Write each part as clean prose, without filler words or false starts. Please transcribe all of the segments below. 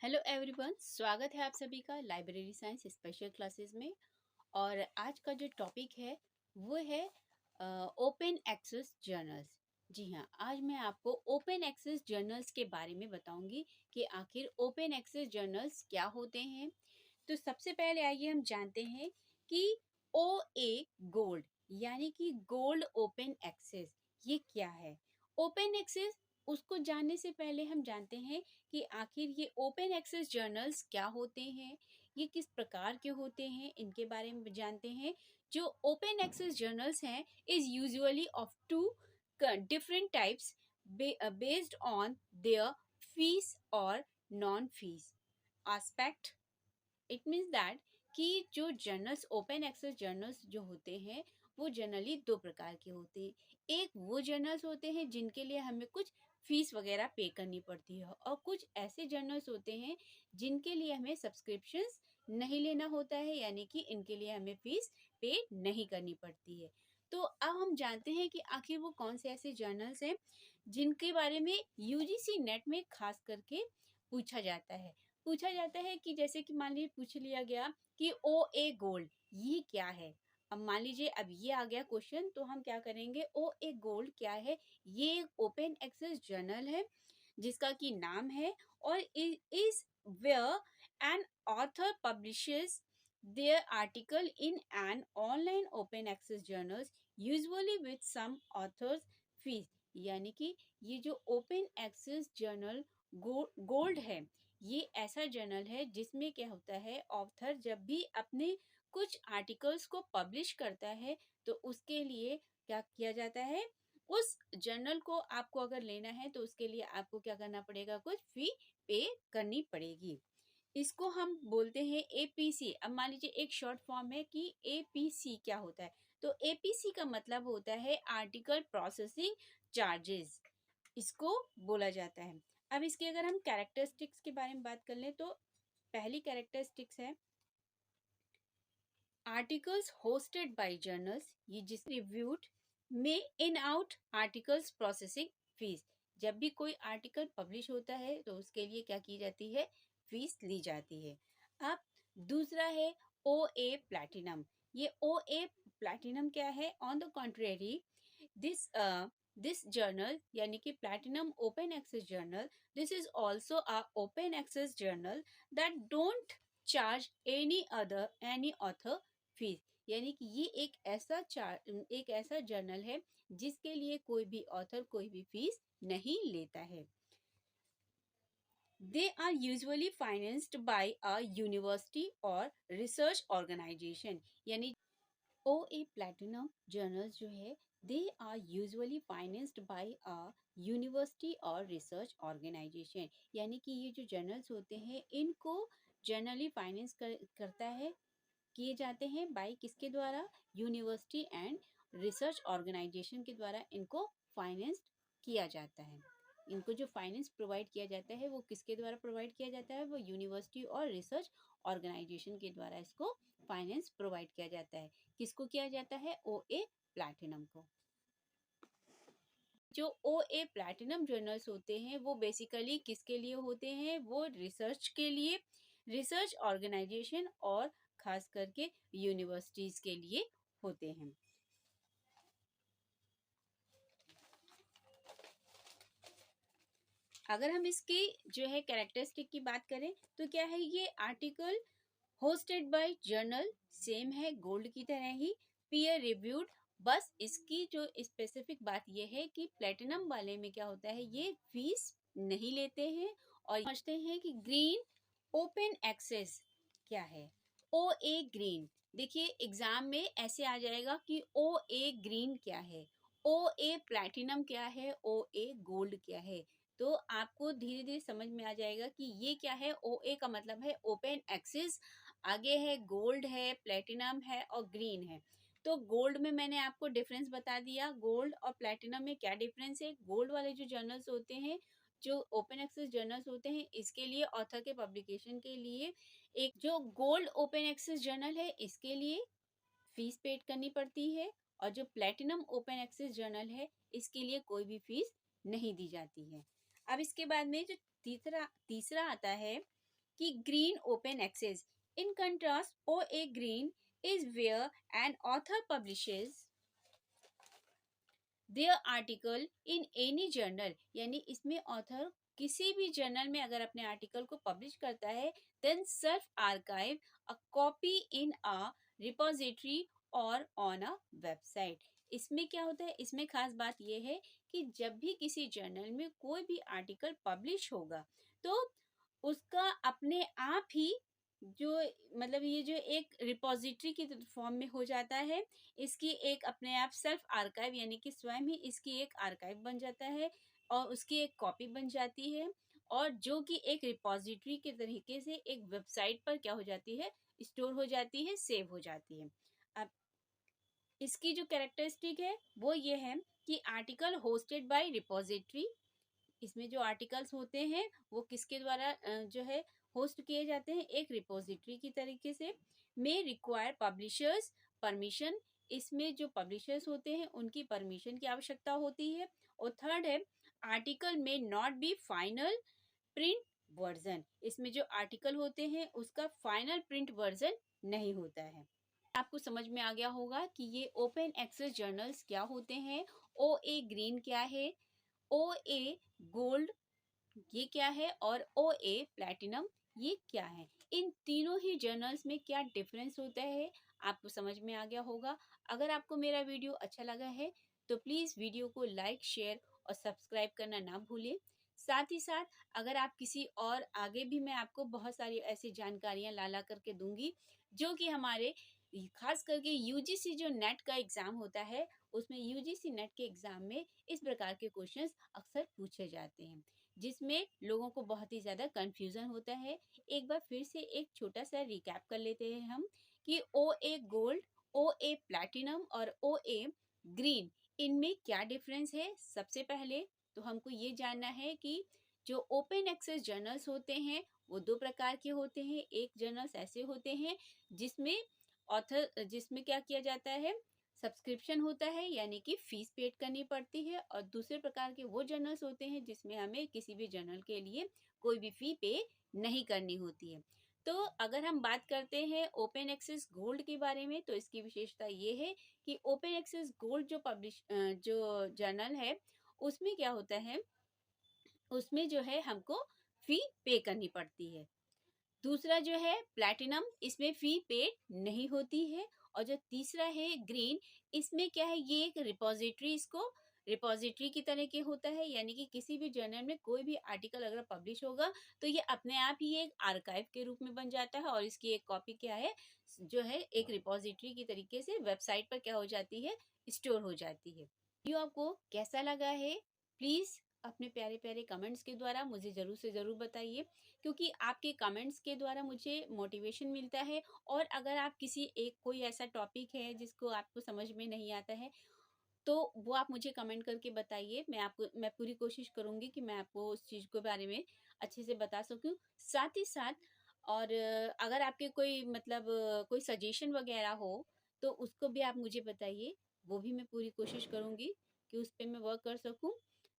Hello everyone, स्वागत है आप सभी का लाइब्रेरी साइंस स्पेशल क्लासेस में। और आज का जो टॉपिक है वो है ओपन एक्सेस जर्नल्स। जी हाँ, आज मैं आपको ओपन एक्सेस जर्नल्स के बारे में बताऊंगी कि आखिर ओपन एक्सेस जर्नल्स क्या होते हैं। तो सबसे पहले आइए हम जानते हैं कि ओ ए गोल्ड यानी कि गोल्ड ओपन एक्सेस ये क्या है। ओपन एक्सेस उसको जानने से पहले हम जानते हैं कि आखिर ये ओपन एक्सेस जर्नल्स क्या होते हैं, ये किस प्रकार के होते हैं, इनके बारे में जानते हैं। जो ओपन एक्सेस जर्नल्स हैं is usually of two different types based on their fees और non fees aspect. It means that कि जो जर्नल्स ओपन एक्सेस जर्नल्स जो होते हैं वो जनरली दो प्रकार के होते हैं। एक वो जर्नल्स होते हैं जिनके लिए हमें कुछ फीस वगैरह पे करनी पड़ती है, और कुछ ऐसे जर्नल्स होते हैं जिनके लिए हमें सब्सक्रिप्शंस नहीं लेना होता है, यानी कि इनके लिए हमें फीस पे नहीं करनी पड़ती है। तो अब हम जानते हैं कि आखिर वो कौन से ऐसे जर्नल्स हैं जिनके बारे में यूजीसी नेट में खास करके पूछा जाता है कि जैसे कि मान लीजिए पूछ लिया गया कि ओ ए गोल्ड ये क्या है। अब मान लीजिए अब ये आ गया क्वेश्चन, तो हम क्या करेंगे, ओ ए गोल्ड क्या है। ये एक ओपन एक्सेस जर्नल है जिसका कि नाम है, और is where an author publishes their article in an online open access journals usually with some authors fees। यानी कि ये जो ओपन एक्सेस जर्नल गोल्ड है ये ऐसा जर्नल है जिसमें क्या होता है, ऑथर जब भी अपने कुछ आर्टिकल्स को पब्लिश करता है तो उसके लिए क्या किया जाता है, उस जर्नल को आपको अगर लेना है तो उसके लिए आपको क्या करना पड़ेगा, कुछ फी पे करनी पड़ेगी। इसको हम बोलते हैं एपीसी। अब मान लीजिए एक शॉर्ट फॉर्म है कि एपीसी क्या होता है, तो एपीसी का मतलब होता है आर्टिकल प्रोसेसिंग चार्जेस, इसको बोला जाता है। अब इसके अगर हम कैरेक्टरिस्टिक्स के बारे में बात कर लें तो पहली कैरेक्टरिस्टिक्स है आर्टिकल्स होस्टेड बाय जर्नल्स, ये जिस रिव्यूड में in out articles processing fees. जब भी कोई आर्टिकल पब्लिश होता है तो उसके लिए क्या की जाती है, फीस ली जाती है। अब दूसरा है ओ ए प्लैटिनम। ये ओ ए प्लैटिनम क्या है, on the contrary this this journal यानी कि platinum open access journal, this is also a open access journal that don't charge any author fees. यानी कि ये एक ऐसा जर्नल है जिसके लिए कोई भी ऑथर कोई भी फीस नहीं लेता है। They are usually financed by a university or research organization। यानी ओ ए प्लैटिनम जर्नल्स जो है they are usually financed by a university और रिसर्च ऑर्गेनाइजेशन। यानी कि ये जो जर्नल्स होते हैं इनको जनरली फाइनेंस करता है, किए जाते हैं बाय किसके द्वारा, यूनिवर्सिटी एंड रिसर्च ऑर्गेनाइजेशन के द्वारा इनको फाइनेंस किया जाता है। इनको जो फाइनेंस प्रोवाइड किया जाता है वो किसके द्वारा प्रोवाइड किया जाता है, वो यूनिवर्सिटी और रिसर्च ऑर्गेनाइजेशन के द्वारा इसको फाइनेंस प्रोवाइड किया जाता है। किसको किया जाता है, ओ ए प्लैटिनम को। जो ओ ए प्लैटिनम जर्नल्स होते हैं वो बेसिकली किसके लिए होते हैं, वो रिसर्च के लिए, रिसर्च ऑर्गेनाइजेशन और खास करके यूनिवर्सिटीज के लिए होते हैं। अगर हम इसकी जो है कैरेक्टरिस्टिक की बात करें तो क्या है, ये article hosted by journal same है गोल्ड की तरह ही, पीयर रिव्यूड। बस इसकी जो स्पेसिफिक बात यह है कि प्लेटिनम वाले में क्या होता है, ये फीस नहीं लेते हैं। और समझते हैं कि ग्रीन ओपन एक्सेस क्या है, ओ ए ग्रीन। देखिए एग्जाम में ऐसे आ जाएगा कि ओ ए ग्रीन क्या है, ओ ए प्लैटिनम क्या है, ओ ए गोल्ड क्या है। तो आपको धीरे धीरे समझ में आ जाएगा कि ये क्या है। ओ ए का मतलब है ओपन एक्सेस, आगे है गोल्ड है, प्लेटिनम है और ग्रीन है। तो गोल्ड में मैंने आपको डिफरेंस बता दिया, गोल्ड और प्लेटिनम में क्या डिफरेंस है। गोल्ड वाले जो जर्नल्स होते हैं, जो ओपन एक्सेस जर्नल्स होते हैं, इसके लिए ऑथर के पब्लिकेशन के लिए एक जो गोल्ड ओपन एक्सेस जर्नल है इसके लिए फीस पेड करनी पड़ती है, और जो प्लेटिनम ओपन एक्सेस जर्नल है इसके लिए कोई भी फीस नहीं दी जाती है। अब इसके बाद में जो तीसरा आता है कि green open access. In contrast OA green is where an author publishes their article in any journal, यानी इसमें ऑथर किसी भी जर्नल में अगर अपने आर्टिकल को पब्लिश करता है, then self archive a copy in a repository और ऑन अ वेबसाइट। इसमें क्या होता है, इसमें खास बात यह है कि जब भी किसी जर्नल में कोई भी आर्टिकल पब्लिश होगा तो उसका अपने आप ही जो मतलब ये जो एक रिपोजिटरी की फॉर्म में हो जाता है, इसकी एक अपने आप सेल्फ आर्काइव यानी कि स्वयं ही इसकी एक आर्काइव बन जाता है और उसकी एक कॉपी बन जाती है, और जो कि एक रिपोजिटरी के तरीके से एक वेबसाइट पर क्या हो जाती है, स्टोर हो जाती है, सेव हो जाती है। अब इसकी जो कैरेक्टरिस्टिक है वो ये है कि आर्टिकल होस्टेड बाय रिपोजिटरी, इसमें जो आर्टिकल्स होते हैं वो किसके द्वारा जो है होस्ट किए जाते हैं, एक रिपोजिटरी की तरीके से। मे रिक्वायर पब्लिशर्स परमिशन, इसमें जो पब्लिशर्स होते हैं उनकी परमिशन की आवश्यकता होती है। और थर्ड है आर्टिकल में not be final print version, इसमें जो आर्टिकल होते हैं उसका फाइनल प्रिंट वर्जन नहीं होता है। आपको समझ में आ गया होगा कि ये ओपन एक्सेस जर्नल्स क्या होते हैं, OA ग्रीन क्या है, OA गोल्ड ये क्या है, और OA प्लैटिनम ये क्या है। इन तीनों ही जर्नल्स में क्या डिफरेंस होता है आपको समझ में आ गया होगा। अगर आपको मेरा वीडियो अच्छा लगा है तो प्लीज़ वीडियो को लाइक, शेयर और सब्सक्राइब करना ना भूलें। साथ ही साथ अगर आप किसी और आगे भी मैं आपको बहुत सारी ऐसी जानकारियां ला ला करके दूंगी जो कि हमारे खास करके यूजीसी जो नेट का एग्ज़ाम होता है उसमें यूजीसी नेट के एग्ज़ाम में इस प्रकार के क्वेश्चंस अक्सर पूछे जाते हैं, जिसमें लोगों को बहुत ही ज़्यादा कंफ्यूजन होता है। एक बार फिर से एक छोटा सा रिकैप कर लेते हैं हम कि OA गोल्ड, OA प्लैटिनम और OA ग्रीन इनमें क्या डिफरेंस है। सबसे पहले तो हमको ये जानना है कि जो ओपन एक्सेस जर्नल्स होते हैं वो दो प्रकार के होते हैं। एक जर्नल्स ऐसे होते हैं जिसमें ऑथर जिसमें क्या किया जाता है, सब्सक्रिप्शन होता है यानी कि फीस पेड करनी पड़ती है, और दूसरे प्रकार के वो जर्नल्स होते हैं जिसमें हमें किसी भी जर्नल के लिए कोई भी फी पे नहीं करनी होती है। तो अगर हम बात करते हैं ओपन एक्सेस गोल्ड के बारे में तो इसकी विशेषता ये है कि ओपन एक्सेस गोल्ड जो जर्नल है उसमें क्या होता है, उसमें जो है हमको फी पे करनी पड़ती है। दूसरा जो है प्लैटिनम, इसमें फी पे नहीं होती है। और जो तीसरा है ग्रीन, इसमें क्या है, ये एक रिपोजिटरी की तरह के होता है, यानी कि किसी भी जर्नल में कोई भी आर्टिकल अगर पब्लिश होगा तो ये अपने आप ही एक आर्काइव के रूप में बन जाता है और इसकी एक कॉपी क्या है, जो है एक रिपोजिटरी की तरीके से वेबसाइट पर क्या हो जाती है, स्टोर हो जाती है। वीडियो आपको कैसा लगा है प्लीज अपने प्यारे प्यारे कमेंट्स के द्वारा मुझे जरूर से जरूर बताइए, क्योंकि आपके कमेंट्स के द्वारा मुझे मोटिवेशन मिलता है। और अगर आप किसी एक कोई ऐसा टॉपिक है जिसको आपको समझ में नहीं आता है तो वो आप मुझे कमेंट करके बताइए, मैं पूरी कोशिश करूंगी कि मैं आपको उस चीज़ के बारे में अच्छे से बता सकूं। साथ ही साथ और अगर आपके कोई मतलब कोई सजेशन वगैरह हो तो उसको भी आप मुझे बताइए, वो भी मैं पूरी कोशिश करूंगी कि उस पे मैं वर्क कर सकूं।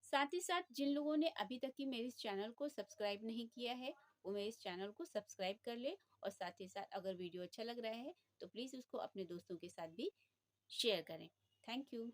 साथ ही साथ जिन लोगों ने अभी तक की मेरे इस चैनल को सब्सक्राइब नहीं किया है वो मेरे इस चैनल को सब्सक्राइब कर ले, और साथ ही साथ अगर वीडियो अच्छा लग रहा है तो प्लीज़ उसको अपने दोस्तों के साथ भी शेयर करें। Thank you.